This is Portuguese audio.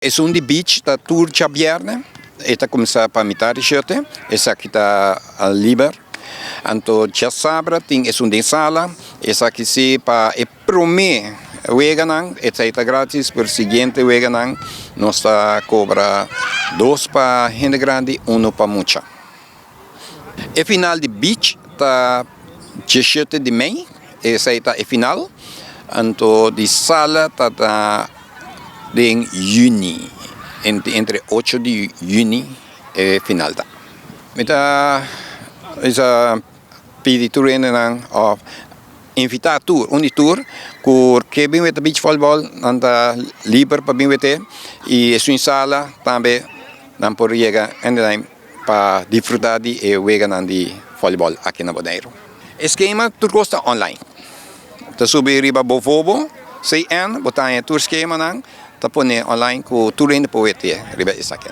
Es un di beach da tour chabierne, eta começa para mitad de chete, esa kita liber. Anto já sabra ting es un di sala, esa aqui se para e prome weganang, eta grátis per siguiente weganang, nós tá cobra 2 para gente grande, 1 para mucha. E final de beach tá 17 de mei, essa é final. Anto di sala tá em junho, entre 8 de junho e final da. Meta esa peditura nang invitar tour, tour que bem wete beach volleyball anda liber para bem wete e sua sala também não por chegar ainda para disfrutar de wegan de volleyball aqui na Bonaire. Esquema tudo custa online. Tá subir riba bovobo, CN, botar em tour esquema nang, tá pone online com tudo ainda para wete riba isso aqui.